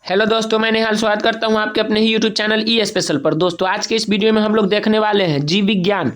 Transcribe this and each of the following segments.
Hello दोस्तों, मैं निहाल स्वागत करता हूं आपके अपने ही यूट्यूब चैनल ई स्पेशल पर। दोस्तों आज के इस वीडियो में हम लोग देखने वाले हैं जीव विज्ञान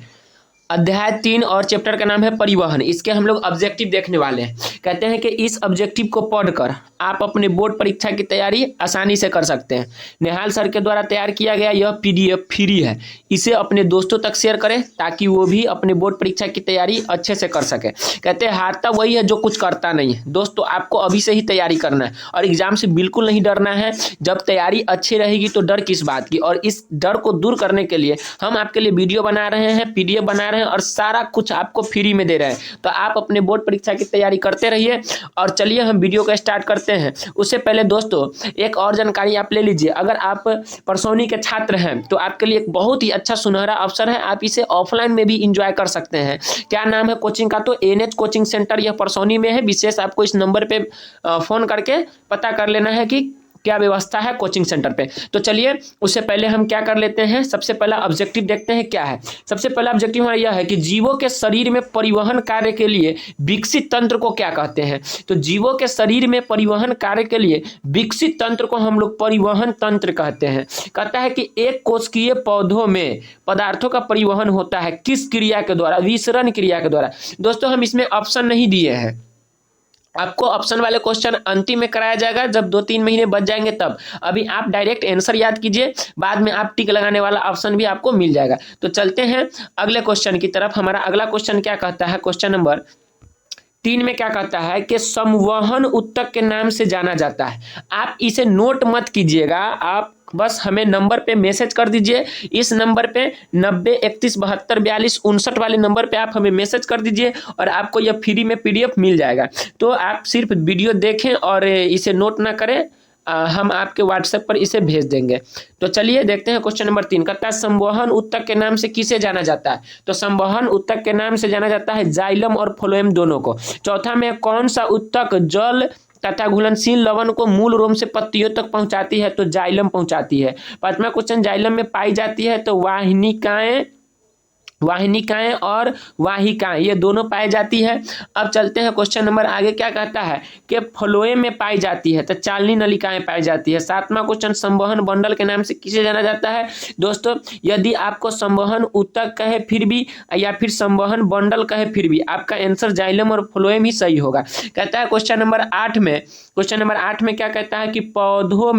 अध्याय 3 और चैप्टर का नाम है परिवहन। इसके हम लोग ऑब्जेक्टिव देखने वाले हैं। कहते हैं कि इस ऑब्जेक्टिव को पढ़कर आप अपने बोर्ड परीक्षा की तैयारी आसानी से कर सकते हैं। निहाल सर के द्वारा तैयार किया गया यह पीडीएफ फ्री है। इसे अपने दोस्तों तक शेयर करें ताकि वो भी अपने बोर्ड परीक्षा की तैयारी अच्छे से कर सके। कहते हैं हारता वही है जो कुछ करता नहीं है। दोस्तों आपको अभी से ही तैयारी करना है और एग्जाम से बिल्कुल नहीं डरना है। जब तैयारी अच्छी रहेगी तो डर किस बात की। और इस डर को दूर करने के लिए हम आपके लिए वीडियो बना रहे हैं, पीडीएफ बना रहे हैं और सारा कुछ आपको फ्री में दे रहे हैं। तो आप अपने बोर्ड परीक्षा की तैयारी करते रहिए। और चलिए हम वीडियो को स्टार्ट करते हैं। उससे पहले दोस्तों एक और जानकारी आप ले लीजिए। अगर आप परसौनी के छात्र हैं तो आपके लिए एक बहुत ही अच्छा सुनहरा अवसर है। आप इसे ऑफलाइन में भी इंजॉय कर सकते हैं। क्या नाम है कोचिंग का? तो एनएच कोचिंग सेंटर, यह परसौनी में है। विशेष आपको इस नंबर पे फोन करके पता कर लेना है कि क्या व्यवस्था है कोचिंग सेंटर पे। तो चलिए उससे पहले हम क्या कर लेते हैं, सबसे पहला ऑब्जेक्टिव देखते हैं क्या है। सबसे पहला ऑब्जेक्टिव हमारा यह है कि जीवों के शरीर में परिवहन कार्य के लिए विकसित तंत्र को क्या कहते हैं। तो जीवों के शरीर में परिवहन कार्य के लिए विकसित तंत्र को हम लोग परिवहन तंत्र कहते हैं। कहता है कि एक कोशिकीय पौधों में पदार्थों का परिवहन होता है किस क्रिया के द्वारा? विसरण क्रिया के द्वारा। दोस्तों हम इसमें ऑप्शन नहीं दिए हैं। आपको ऑप्शन वाले क्वेश्चन अंतिम में कराया जाएगा जब 2-3 महीने बच जाएंगे तब। अभी आप डायरेक्ट आंसर याद कीजिए, बाद में आप टिक लगाने वाला ऑप्शन भी आपको मिल जाएगा। तो चलते हैं अगले क्वेश्चन की तरफ। हमारा अगला क्वेश्चन क्या कहता है? क्वेश्चन नंबर 3 में क्या कहता है कि संवहन उत्तक के नाम से जाना जाता है। आप इसे नोट मत कीजिएगा, आप बस हमें नंबर पे मैसेज कर दीजिए। इस नंबर पे 90 31 72 42 59 वाले नंबर पे आप हमें मैसेज कर दीजिए और आपको यह फ्री में पीडीएफ मिल जाएगा। तो आप सिर्फ वीडियो देखें और इसे नोट ना करें। हम आपके व्हाट्सएप पर इसे भेज देंगे। तो चलिए देखते हैं क्वेश्चन नंबर 3 कहता है संवहन उत्तक के नाम से किसे जाना जाता है। तो संवहन उत्तक के नाम से जाना जाता है जाइलम और फ्लोएम दोनों को। चौथा में कौन सा उत्तक जल तथा घुलनशील लवण को मूल रोम से पत्तियों तक पहुंचाती है? तो जाइलम पहुंचाती है। पांचवा क्वेश्चन जाइलम में पाई जाती है तो वाहिनिकाएं और वाहिकाएं ये दोनों पाई जाती है। अब चलते हैं क्वेश्चन नंबर आगे क्या कहता है कि फ्लोएम में पाई जाती है तो चालनी नलिकाएं पाई जाती है। सातवां क्वेश्चन संवहन बंडल के नाम से किसे जाना जाता है? दोस्तों यदि आपको संवहन उत्तक कहे फिर भी या फिर संवहन बंडल कहे फिर भी आपका आंसर जाइलम और फ्लोएम ही सही होगा। कहता है क्वेश्चन नंबर 8 में क्या कहता है कि पौधों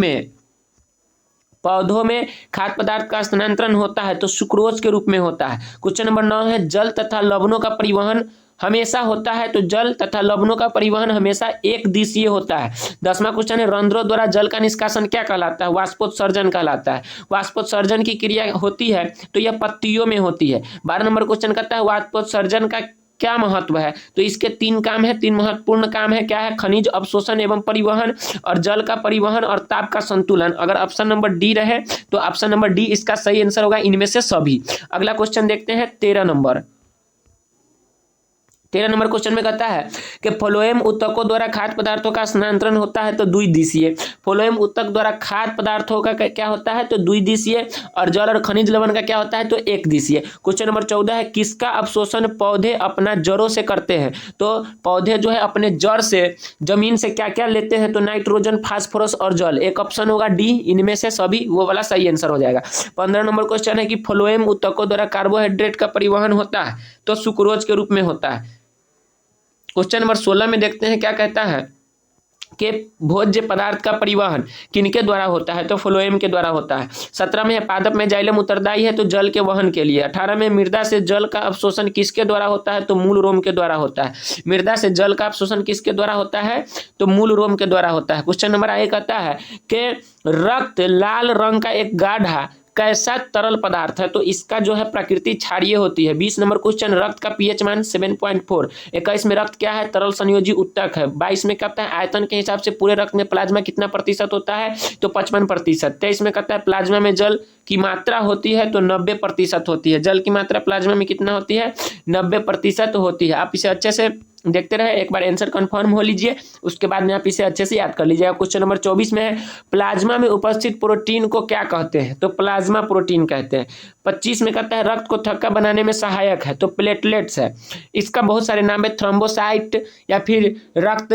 में खाद्य पदार्थ का स्थानांतरण होता है तो सुक्रोज के रूप में होता है। क्वेश्चन नंबर 9 है जल तथा लवणों का परिवहन हमेशा होता है तो जल तथा लवणों का परिवहन हमेशा एक दिशीय होता है। 10वां क्वेश्चन है रंध्रों द्वारा जल का निष्कासन क्या कहलाता है? वाष्पोत्सर्जन कहलाता है। वाष्पोत्सर्जन की क्रिया होती है तो यह पत्तियों में होती है। 12 नंबर क्वेश्चन कहता है वाष्पोत्सर्जन का क्या महत्व है? तो इसके 3 काम है, 3 महत्वपूर्ण काम है। क्या है? खनिज अवशोषण एवं परिवहन और जल का परिवहन और ताप का संतुलन। अगर ऑप्शन नंबर डी रहे तो ऑप्शन नंबर डी इसका सही आंसर होगा इनमें से सभी। अगला क्वेश्चन देखते हैं 13 नंबर क्वेश्चन में कहता है कि फ्लोएम उत्तकों द्वारा खाद्य पदार्थों का स्थानांतरण होता है तो द्विदिशीय। फ्लोएम उत्तक द्वारा खाद्य पदार्थों का क्या होता है? तो द्विदिशीय। और जल और खनिज लवण का क्या होता है? तो एक दिशीय। क्वेश्चन नंबर 14 है किसका अवशोषण पौधे अपना जड़ों से करते हैं? तो पौधे जो है अपने जड़ से जमीन से क्या क्या लेते हैं? तो नाइट्रोजन, फास्फोरस और जल। एक ऑप्शन होगा डी, इनमें से सभी, वो वाला सही आंसर हो जाएगा। 15 नंबर क्वेश्चन है कि फ्लोएम उत्तकों द्वारा कार्बोहाइड्रेट का परिवहन होता है तो सुक्रोज के रूप में होता है। क्वेश्चन नंबर 16 में देखते हैं क्या कहता है कि भोज्य पदार्थ का परिवहन किनके द्वारा होता है? तो फ्लोएम के द्वारा होता है। 17 में पादप में जाइलम उत्तरदायी है तो जल के वहन के लिए। 18 में मृदा से जल का अवशोषण किसके द्वारा होता है? तो मूल रोम के द्वारा होता है। मृदा से जल का अवशोषण किसके द्वारा होता है? तो मूल रोम के द्वारा होता है। क्वेश्चन नंबर आगे कहता है कि रक्त लाल रंग का एक गाढ़ा कैसा तरल पदार्थ है? तो इसका जो है प्रकृति क्षारीय होती है। 20 नंबर क्वेश्चन रक्त का पीएच मान 7.4। 21 में रक्त क्या है? तरल संयोजी उत्तक है। 22 में कहता है आयतन के हिसाब से पूरे रक्त में प्लाज्मा कितना प्रतिशत होता है? तो 55%। 23 में कहता है प्लाज्मा में जल की मात्रा होती है तो 90% होती है। जल की मात्रा प्लाज्मा में कितना होती है? 90% होती है। आप इसे अच्छे से देखते रहे, एक बार आंसर कंफर्म हो लीजिए, उसके बाद में आप इसे अच्छे से याद कर लीजिएगा। क्वेश्चन नंबर 24 में है प्लाज्मा में उपस्थित प्रोटीन को क्या कहते हैं? तो प्लाज्मा प्रोटीन कहते हैं। 25 में कहता है रक्त को थक्का बनाने में सहायक है तो प्लेटलेट्स है। इसका बहुत सारे नाम है, थ्रोम्बोसाइट या फिर रक्त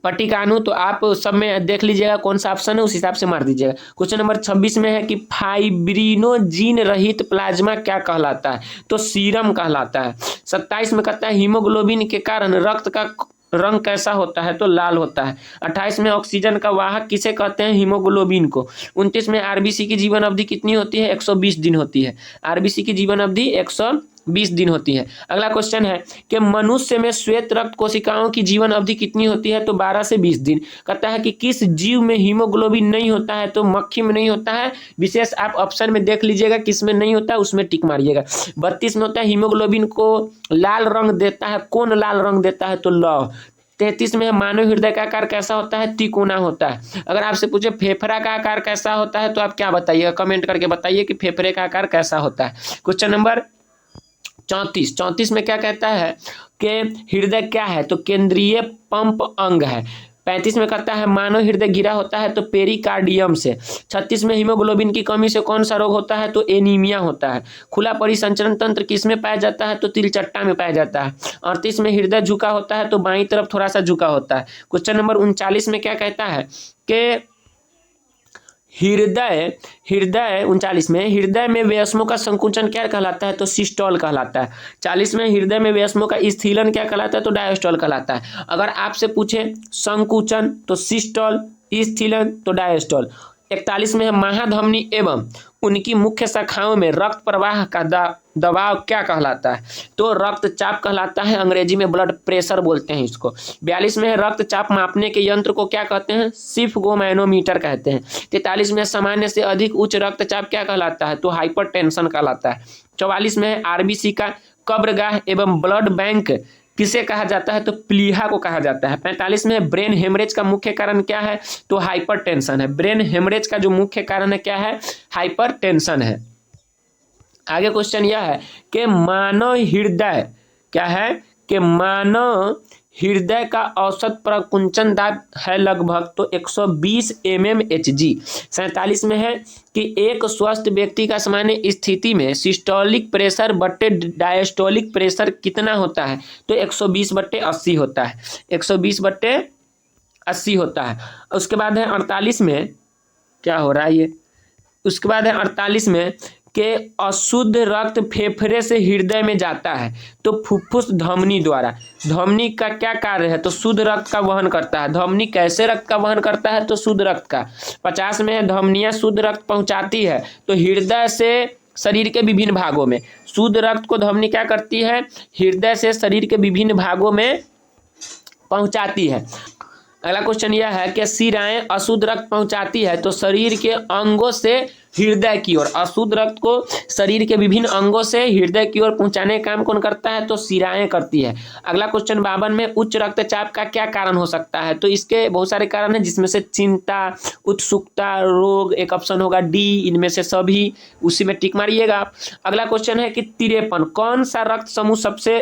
पट्टिकाणु, तो आप सब में देख लीजिएगा कौन सा ऑप्शन है, उस हिसाब से मार दीजिएगा। क्वेश्चन नंबर 26 में है कि फाइब्रिनोजीन रहित प्लाज्मा क्या कहलाता है, तो सीरम कहलाता है। 27 में कहता है हीमोग्लोबिन के कारण रक्त का रंग कैसा होता है, तो लाल होता है। 28 में ऑक्सीजन का वाहक किसे कहते हैं, हीमोग्लोबिन को। 29 में आरबीसी की जीवन अवधि कितनी होती है, 120 दिन होती है। आरबीसी की जीवन अवधि 120 दिन होती है। अगला क्वेश्चन है कि मनुष्य में श्वेत रक्त कोशिकाओं की जीवन अवधि कितनी होती है, तो 12 से 20 दिन। कहता है कि किस जीव में हीमोग्लोबिन नहीं होता है, तो मक्खी में नहीं होता है। विशेष आप ऑप्शन में देख लीजिएगा किस में नहीं होता है, उसमें टिक मारिएगा। 32 में होता है हीमोग्लोबिन को लाल रंग देता है, कौन लाल रंग देता है, तो लौह। 33 में है मानव हृदय का आकार कैसा होता है, तिकोना होता है। अगर आपसे पूछे फेफड़ा का आकार कैसा होता है, तो आप क्या बताइएगा, कमेंट करके बताइए कि फेफड़े का आकार कैसा होता है। क्वेश्चन नंबर 34 में क्या कहता है कि हृदय क्या है, तो केंद्रीय पंप अंग है। 35 में कहता है मानव हृदय घिरा होता है, तो पेरिकार्डियम से। 36 में हीमोग्लोबिन की कमी से कौन सा रोग होता है, तो एनीमिया होता है। खुला परिसंचरण तंत्र किस में पाया जाता है, तो तिलचट्टा में पाया जाता है। 38 में हृदय झुका होता है, तो बाईं तरफ थोड़ा सा झुका होता है। क्वेश्चन नंबर 39 में क्या कहता है कि हृदय 39 में हृदय में व्यस्मों का संकुचन क्या कहलाता है, तो सिस्टोल कहलाता है। 40 में हृदय में व्यस्मों का स्थिलन क्या कहलाता है, तो डायस्टोल कहलाता है। अगर आपसे पूछे संकुचन तो सिस्टोल, स्थिलन तो डायस्टोल। 41 में है महाधमनी एवं उनकी मुख्य शाखाओं में रक्त प्रवाह का दबाव क्या कहलाता है, तो रक्तचाप कहलाता है। अंग्रेजी में ब्लड प्रेशर बोलते हैं इसको। 42 में है रक्तचाप मापने के यंत्र को क्या कहते हैं, स्फिगोमैनोमीटर कहते हैं। 43 में सामान्य से अधिक उच्च रक्तचाप क्या कहलाता है, तो हाइपरटेंशन कहलाता है। 44 में है आरबीसी का कब्रगाह एवं ब्लड बैंक किसे कहा जाता है, तो प्लीहा को कहा जाता है। 45 में ब्रेन हेमरेज का मुख्य कारण क्या है, तो हाइपरटेंशन है। ब्रेन हेमरेज का जो मुख्य कारण है क्या है, हाइपरटेंशन है। आगे क्वेश्चन यह है कि मानव हृदय क्या है, कि मानव हृदय का औसत प्रकुंचन दाब है लगभग, तो 120 mmHg। 47 में है कि एक स्वस्थ व्यक्ति का सामान्य स्थिति में सिस्टोलिक प्रेशर बट्टे डायस्टोलिक प्रेशर कितना होता है, तो 120/80 होता है। 120/80 होता है। उसके बाद है 48 में, क्या हो रहा है ये, उसके बाद है 48 में कि अशुद्ध रक्त फेफड़े से हृदय में जाता है, तो फुफ्फुस धमनी द्वारा। धमनी का क्या कार्य है, तो शुद्ध रक्त का वहन करता है। धमनी कैसे रक्त का वहन करता है, तो शुद्ध रक्त का। 50 में है धमनियां शुद्ध रक्त पहुंचाती है, तो हृदय से शरीर के विभिन्न भागों में। शुद्ध रक्त को धमनी क्या करती है, हृदय से शरीर के विभिन्न भागों में पहुंचाती है। अगला क्वेश्चन यह है कि शिराएं अशुद्ध रक्त पहुंचाती है, तो शरीर के अंगों से हृदय की ओर। अशुद्ध रक्त को शरीर के विभिन्न अंगों से हृदय की ओर पहुंचाने का काम कौन करता है, तो शिराएं करती है। अगला क्वेश्चन 52 में उच्च रक्तचाप का क्या कारण हो सकता है, तो इसके बहुत सारे कारण हैं, जिसमें से चिंता, उत्सुकता, रोग एक ऑप्शन होगा डी, इनमें से सभी, उसी में टिक मारिएगा आप। अगला क्वेश्चन है कि 53 कौन सा रक्त समूह सबसे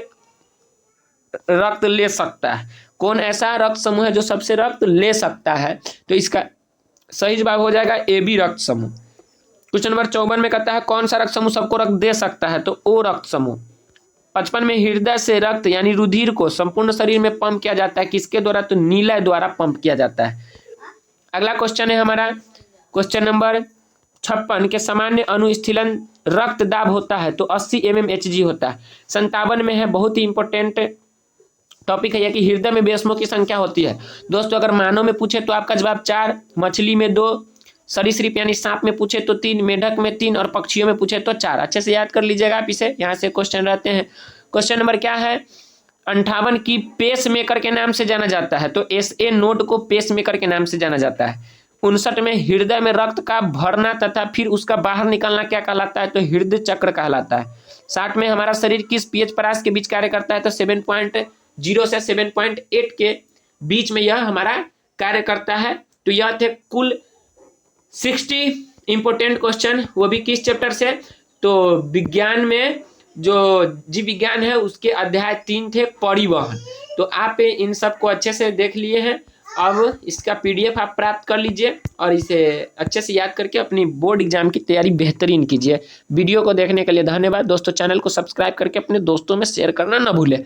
रक्त ले सकता है, कौन ऐसा रक्त समूह है जो सबसे रक्त ले सकता है, तो इसका सही जवाब हो जाएगा ए बी रक्त समूह। क्वेश्चन नंबर 54 में कहता है कौन सा रक्त समूह सबको रक्त दे सकता है, तो ओ रक्त समूह। 55 में हृदय से रक्त यानी रुधिर को संपूर्ण शरीर में पंप किया जाता है, किसके द्वारा, तो नीलय द्वारा पंप किया जाता है। अगला क्वेश्चन है हमारा क्वेश्चन नंबर 56 के सामान्य अनुस्थलन रक्त दाब होता है, तो 80 mmHg होता है। 57 में है बहुत ही इंपॉर्टेंट टॉपिक है कि हृदय में व्यस्मों की संख्या होती है। दोस्तों अगर मानव में पूछे तो आपका जवाब 4, मछली में 2, सरीसृप यानी सांप में पूछे तो 3, मेढक में 3 और पक्षियों में पूछे तो 4। अच्छे से याद कर लीजिएगा आप इसे, यहाँ से क्वेश्चन रहते हैं। क्वेश्चन नंबर क्या है, 58 की पेस मेकर के नाम से जाना जाता है, तो SA नोड को पेस मेकर के नाम से जाना जाता है। 59 में हृदय में रक्त का भरना तथा फिर उसका बाहर निकलना क्या कहलाता है, तो हृदय चक्र कहलाता है। 60 में हमारा शरीर किस pH परास के बीच कार्य करता है, तो 7.0 से 7.8 के बीच में यह हमारा कार्य करता है। तो यह थे कुल 60 इंपोर्टेंट क्वेश्चन, वो भी किस चैप्टर से, तो विज्ञान में जो जीव विज्ञान है उसके अध्याय 3 थे परिवहन। तो आप इन सबको अच्छे से देख लिए हैं। अब इसका PDF आप प्राप्त कर लीजिए और इसे अच्छे से याद करके अपनी बोर्ड एग्जाम की तैयारी बेहतरीन कीजिए। वीडियो को देखने के लिए धन्यवाद दोस्तों। चैनल को सब्सक्राइब करके अपने दोस्तों में शेयर करना ना भूलें।